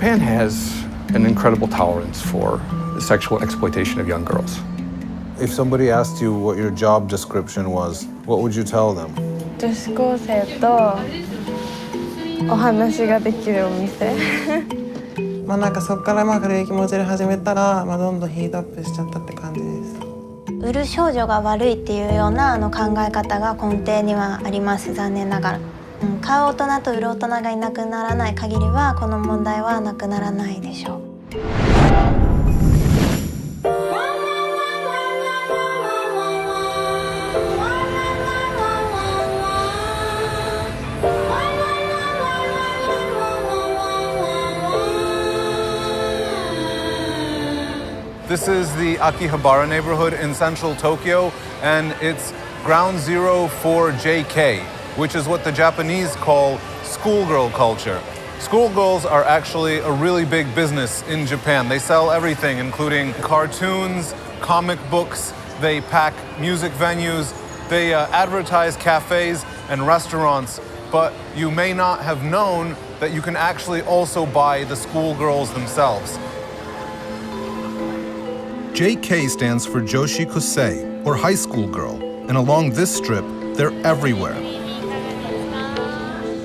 Japan has an incredible tolerance for the sexual exploitation of young girls. If somebody asked you what your job description was, what would you tell them? 女子高生とお話ができるお店。なんかそこから軽い気持ちで始めたら、どんどんヒートアップしちゃったって感じです。売る少女が悪いっていうような考え方が根底にはあります。残念ながら。買う大人と売る大人がいなくならない限りはこの問題はなくならないでしょう。This is the Akihabara neighborhood in central Tokyo, and it's ground zero for JK, which is what the Japanese call schoolgirl culture. Schoolgirls are actually a really big business in Japan. They sell everything, including cartoons, comic books, they pack music venues, they advertise cafes and restaurants, but you may not have known that you can actually also buy the schoolgirls themselves. JK stands for Joshi Kosei, or high school girl, and along this strip, they're everywhere.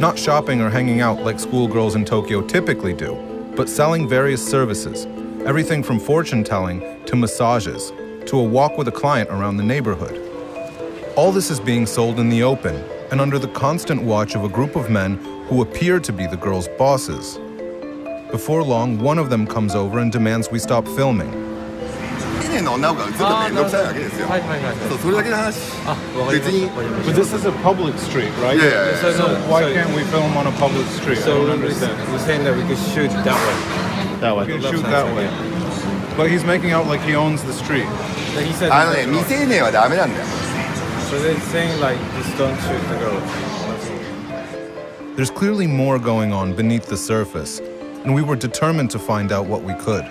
Not shopping or hanging out like schoolgirls in Tokyo typically do, but selling various services, everything from fortune-telling to massages, to a walk with a client around the neighborhood. All this is being sold in the open, and under the constant watch of a group of men who appear to be the girls' bosses. Before long, one of them comes over and demands we stop filming. 年の女の子が映ると面倒くさいわけですよ。そうそれだけの話。別に。But this is a public street, right? Yeah. So why can't we film on a public street? I don't understand. We're saying that we could shoot that way. That way. We can shoot that way. But he's making out like he owns the street. He said. 未成年はダメなんだよ。So they're saying like just don't shoot the girls. There's clearly more going on beneath the surface, and we were determined to find out what we could.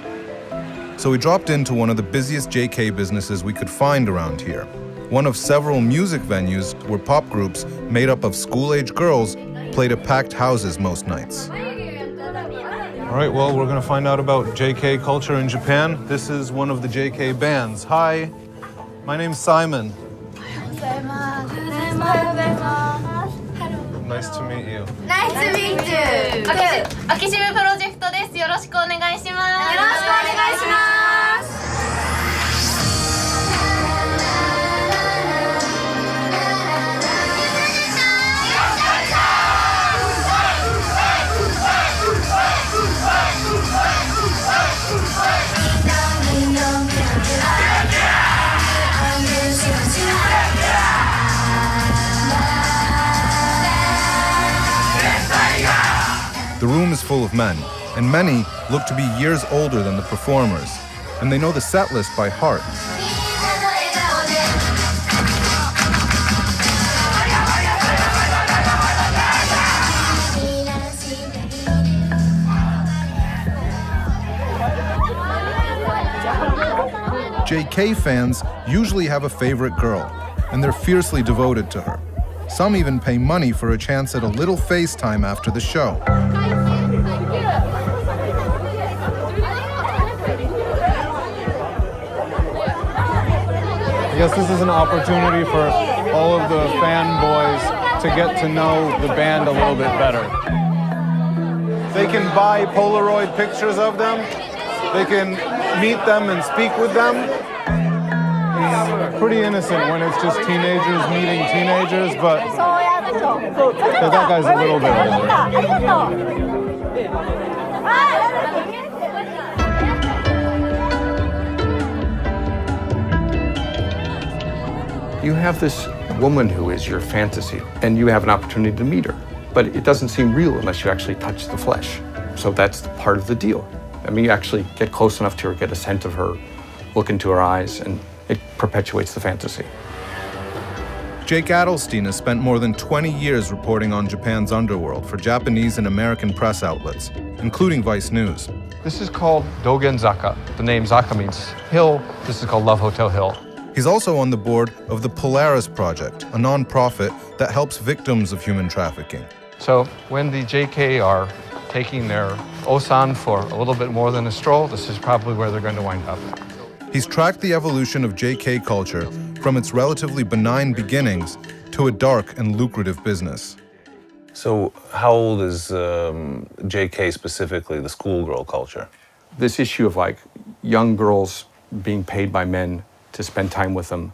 So we dropped into one of the busiest JK businesses we could find around here, one of several music venues where pop groups made up of school-age girls played at packed houses most nights. All right, well, we're going to find out about JK culture in Japan. This is one of the JK bands. Hi, my name's Simon. Nice to meet you. Nice to meet you. アキシブプロジェクトです。よろしくお願いします。よろしくお願いします。The room is full of men, and many look to be years older than the performers, and they know the set list by heart. JK fans usually have a favorite girl, and they're fiercely devoted to her. Some even pay money for a chance at a little FaceTime after the show. I guess this is an opportunity for all of the fanboys to get to know the band a little bit better. They can buy Polaroid pictures of them. They can meet them and speak with them. It's pretty innocent when it's just teenagers meeting teenagers, but that guy's a little bit older. You have this woman who is your fantasy, and you have an opportunity to meet her. But it doesn't seem real unless you actually touch the flesh. So that's part of the deal. I mean, you actually get close enough to her, get a scent of her, look into her eyes, and it perpetuates the fantasy. Jake Adelstein has spent more than 20 years reporting on Japan's underworld for Japanese and American press outlets, including Vice News. This is called Dogenzaka. The name Zaka means hill. This is called Love Hotel Hill. He's also on the board of the Polaris Project, a nonprofit that helps victims of human trafficking. So when the JK are taking their osan for a little bit more than a stroll, this is probably where they're going to wind up. He's tracked the evolution of JK culture from its relatively benign beginnings to a dark and lucrative business. So how old is JK specifically, the schoolgirl culture? This issue of like young girls being paid by men to spend time with them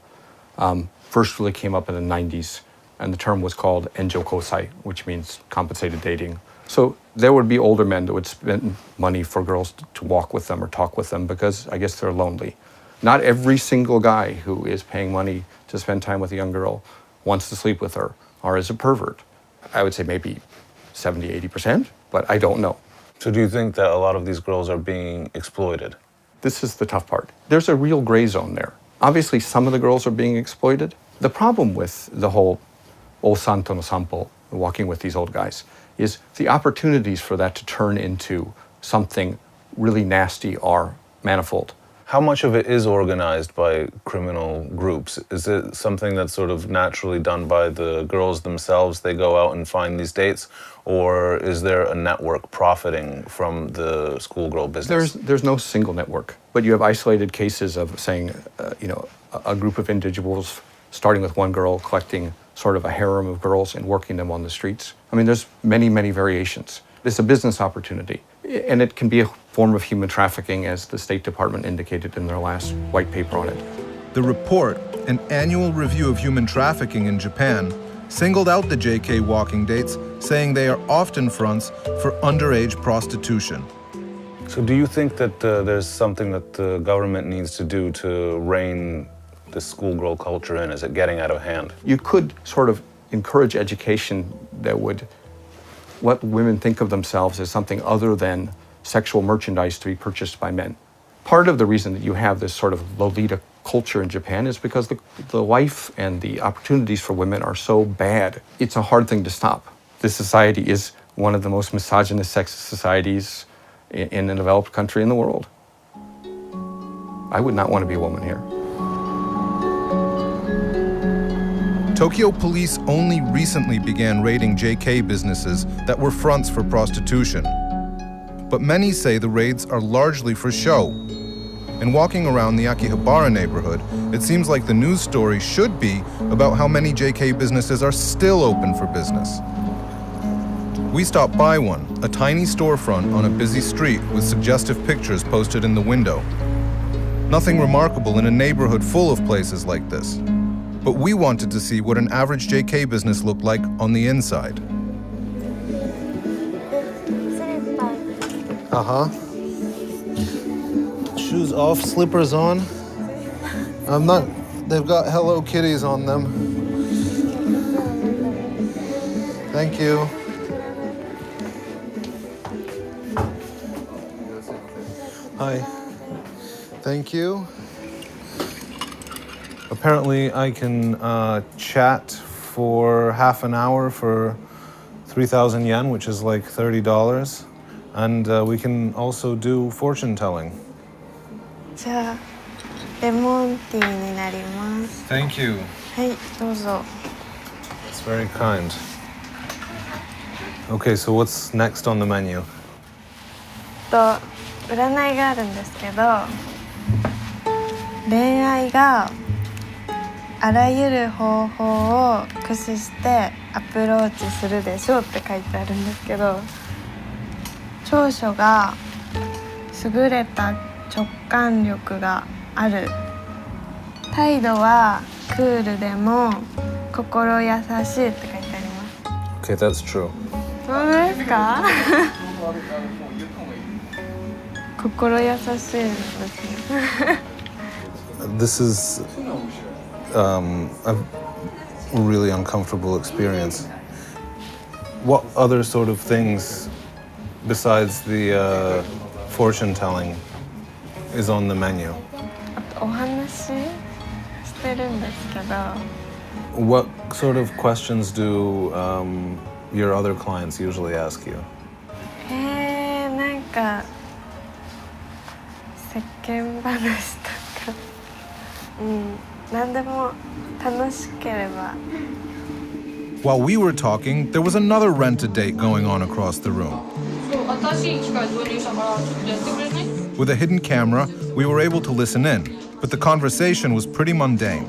first really came up in the 90s, and the term was called enjo kosai, which means compensated dating. So there would be older men that would spend money for girls to walk with them or talk with them because I guess they're lonely. Not every single guy who is paying money to spend time with a young girl wants to sleep with her or is a pervert. I would say maybe 70, 80%, but I don't know. So do you think that a lot of these girls are being exploited? This is the tough part. There's a real gray zone there. Obviously, some of the girls are being exploited. The problem with the whole osanto no sampo, walking with these old guys, is the opportunities for that to turn into something really nasty are manifold. How much of it is organized by criminal groups? Is it something that's sort of naturally done by the girls themselves? They go out and find these dates? Or is there a network profiting from the schoolgirl business? There's no single network, but you have isolated cases of saying, a group of individuals starting with one girl, collecting sort of a harem of girls and working them on the streets. I mean, there's many, many variations. It's a business opportunity, and it can be a form of human trafficking, as the State Department indicated in their last white paper on it. The report, an annual review of human trafficking in Japan, singled out the JK walking dates, saying they are often fronts for underage prostitution. So do you think that there's something that the government needs to do to rein this schoolgirl culture in? Is it getting out of hand? You could sort of encourage education that would let women think of themselves as something other than sexual merchandise to be purchased by men. Part of the reason that you have this sort of Lolita culture in Japan is because the life and the opportunities for women are so bad. It's a hard thing to stop. This society is one of the most misogynist, sexist societies in a developed country in the world. I would not want to be a woman here. Tokyo police only recently began raiding JK businesses that were fronts for prostitution. But many say the raids are largely for show. And walking around the Akihabara neighborhood, it seems like the news story should be about how many JK businesses are still open for business. We stopped by one, a tiny storefront on a busy street with suggestive pictures posted in the window. Nothing remarkable in a neighborhood full of places like this. But we wanted to see what an average JK business looked like on the inside. Shoes off, slippers on. They've got Hello Kitties on them. Thank you. Hi. Thank you. Apparently, I can chat for half an hour for 3,000 yen, which is like $30. And we can also do fortune telling. じゃあレモンティーになります。Thank you. はい、どうぞ。 It's very kind. Okay, so what's next on the menu? 占いがあるんですけど、恋愛があらゆる方法を駆使してアプローチするでしょうって書いてあるんですけど、長所が優れた直感力がある、態度はクールでも心優しいって書いてあります。 Okay, that's true. 本当ですか？心優しいですね。This is a really uncomfortable experience. What other sort of things besides the fortune telling is on the menu? あとお話してるんですけど。 What sort of questions do your other clients usually ask you? なんか世間話とか、何でも楽しければ。 While we were talking, there was another rent-a-date going on across the room. With a hidden camera, we were able to listen in, but the conversation was pretty mundane.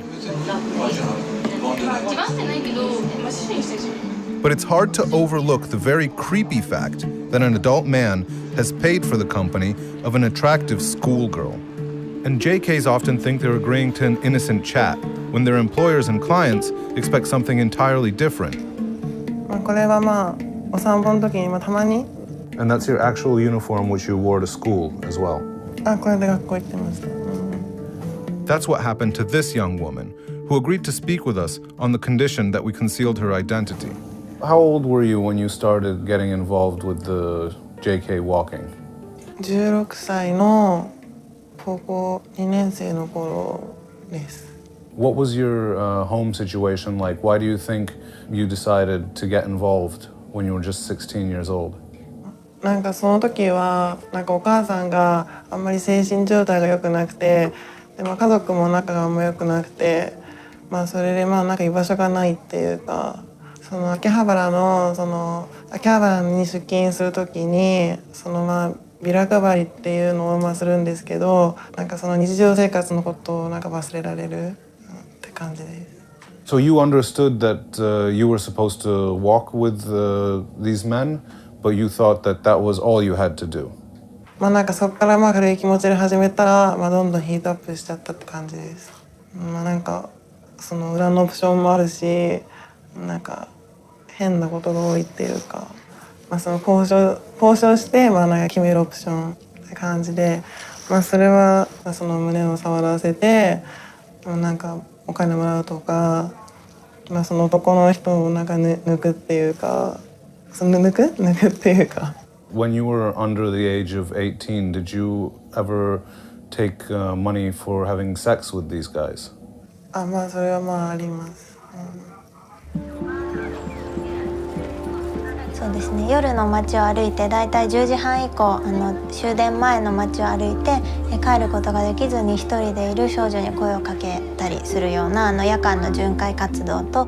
But it's hard to overlook the very creepy fact that an adult man has paid for the company of an attractive schoolgirl. And JKs often think they're agreeing to an innocent chat, when their employers and clients expect something entirely different. これはお散歩の時にたまに And that's your actual uniform which you wore to school as well? これで学校行ってました。That's what happened to this young woman, who agreed to speak with us on the condition that we concealed her identity. How old were you when you started getting involved with the JK walking? 16歳の高校2年生の頃です。What was your home situation like? Why do you think you decided to get involved when you were just 16 years old? なんかその時はお母さんがあんまり精神状態が良くなくて、で家族も仲があんま良くなくて、それで居場所がないっていうか、その秋葉原に出勤する時にビラ配りっていうのをするんですけど、その日常生活のことを忘れられるって感じです。So you understood that you were supposed to walk with these men, but you thought that that was all you had to do. そこから軽い気持ちで始めたら、どんどんヒートアップしちゃったって感じです。その裏のオプションもあるし、変なことが多いっていうか、その交渉して決めるオプションって感じで、それはその胸を触らせてお金もらうとか、その男の人を抜くっていうか、抜くっていうか。When you were under the age of 18, did you ever take money for having sex with these guys? それはあります。そうですね、夜の街を歩いてだいたい10時半以降終電前の街を歩いて帰ることができずに一人でいる少女に声をかけたりするような夜間の巡回活動と。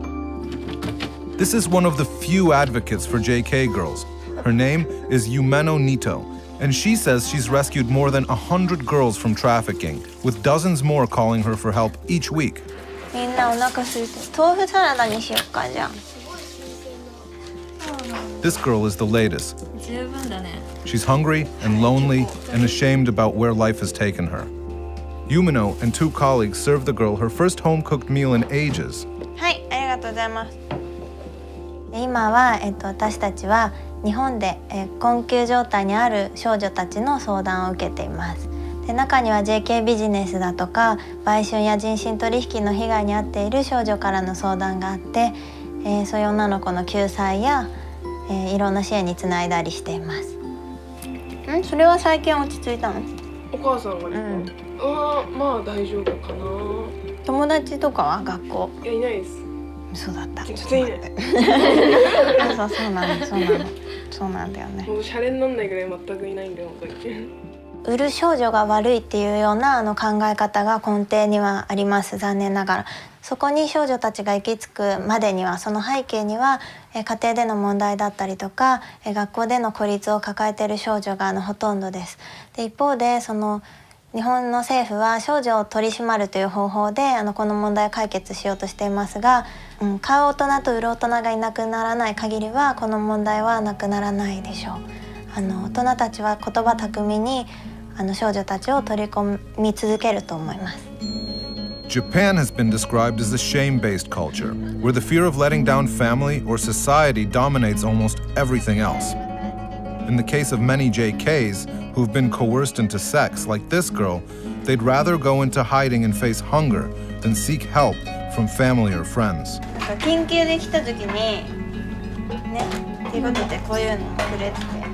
This is one of the few advocates for JK girls. Her name is Yumeno Nito, and she says she's rescued more than 100 girls from trafficking, with dozens more calling her for help each week. みんなお腹空いて豆腐サラダにしようかじゃあ。 This girl is the latest. She's hungry and lonely and ashamed about where life has taken her. Yumeno and two colleagues served the girl her first home-cooked meal in ages. はい、ありがとうございます。今は、私たちは日本で、困窮状態にある少女たちの相談を受けています。で、中には JK ビジネスだとか売春や人身取引の被害に遭っている少女からの相談があって、そういう女の子の救済やいろんな支援につないだりしています。それは最近落ち着いたの？お母さんがですか？大丈夫かな。友達とかは学校？いや、いないです。そうだった。全然いない。そうなんだよね。もうシャレになんないぐらい全くいないんで本当に。売る少女が悪いっていうような考え方が根底にはあります。残念ながら。そこに少女たちが行き着くまでには、その背景には家庭での問題だったりとか学校での孤立を抱えている少女がほとんどです。で、一方で日本の政府は少女を取り締まるという方法でこの問題を解決しようとしていますが、買う大人と売る大人がいなくならない限りはこの問題はなくならないでしょう。大人たちは言葉巧みに少女たちを取り込み続けると思います。Japan has been described as a shame-based culture, where the fear of letting down family or society dominates almost everything else. In the case of many JKs who've been coerced into sex, like this girl, they'd rather go into hiding and face hunger than seek help from family or friends. 緊急で来た時にね、っていうことでこういうのをくれて。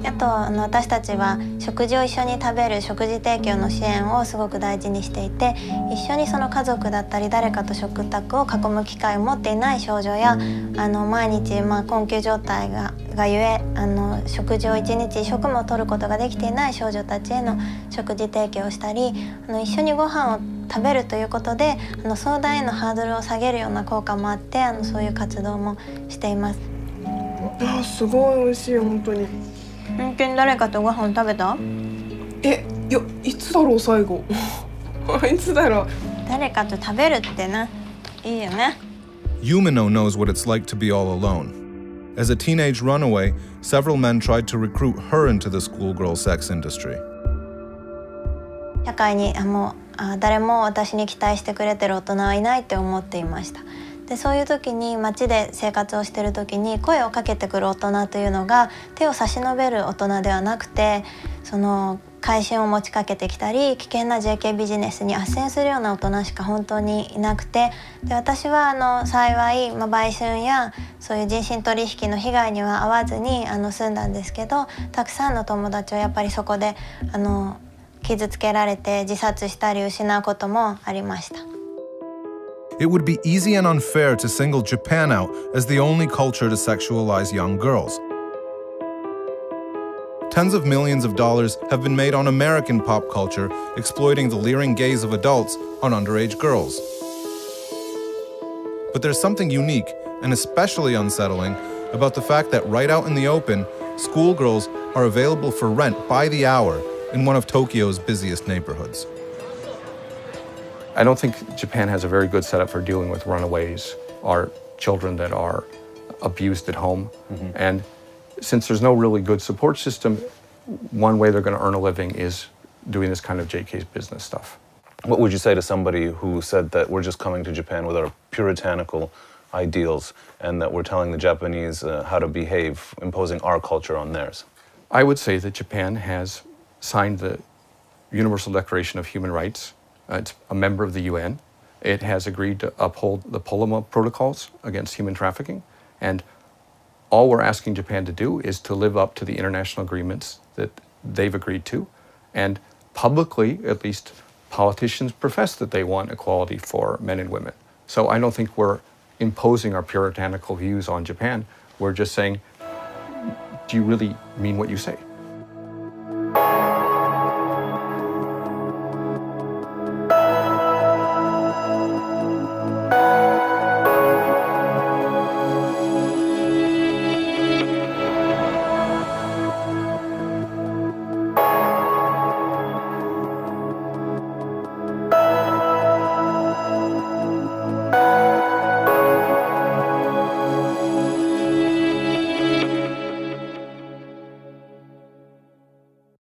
あと私たちは食事を一緒に食べる食事提供の支援をすごく大事にしていて、一緒にその家族だったり誰かと食卓を囲む機会を持っていない少女や毎日困窮状態がゆえ食事を1日1食も取ることができていない少女たちへの食事提供をしたり、一緒にご飯を食べるということで相談へのハードルを下げるような効果もあってそういう活動もしています。すごい美味しい本当に。本当に誰かとご飯食べた？いや、いつだろう最後いつだろう。誰かと食べるってな、いいよね。Yumino knows what it's like to be all alone. As a teenage runaway, several men tried to recruit her into the schoolgirl sex industry. 社会に誰も私に期待してくれてる大人はいないって思っていました。でそういう時に街で生活をしている時に声をかけてくる大人というのが手を差し伸べる大人ではなくて、その改心を持ちかけてきたり危険な JK ビジネスに斡旋するような大人しか本当にいなくて、で私は幸い、売春やそういう人身取引の被害には遭わずに済んだんですけど、たくさんの友達はやっぱりそこで傷つけられて自殺したり失うこともありました。It would be easy and unfair to single Japan out as the only culture to sexualize young girls. Tens of millions of dollars have been made on American pop culture exploiting the leering gaze of adults on underage girls. But there's something unique and especially unsettling about the fact that right out in the open, schoolgirls are available for rent by the hour in one of Tokyo's busiest neighborhoods. I don't think Japan has a very good setup for dealing with runaways or children that are abused at home. Mm-hmm. And since there's no really good support system, one way they're going to earn a living is doing this kind of JK business stuff. What would you say to somebody who said that we're just coming to Japan with our puritanical ideals and that we're telling the Japanese how to behave, imposing our culture on theirs? I would say that Japan has signed the Universal Declaration of Human Rights. It's a member of the UN. It has agreed to uphold the Poloma protocols against human trafficking. And all we're asking Japan to do is to live up to the international agreements that they've agreed to. And publicly, at least, politicians profess that they want equality for men and women. So I don't think we're imposing our puritanical views on Japan. We're just saying, do you really mean what you say?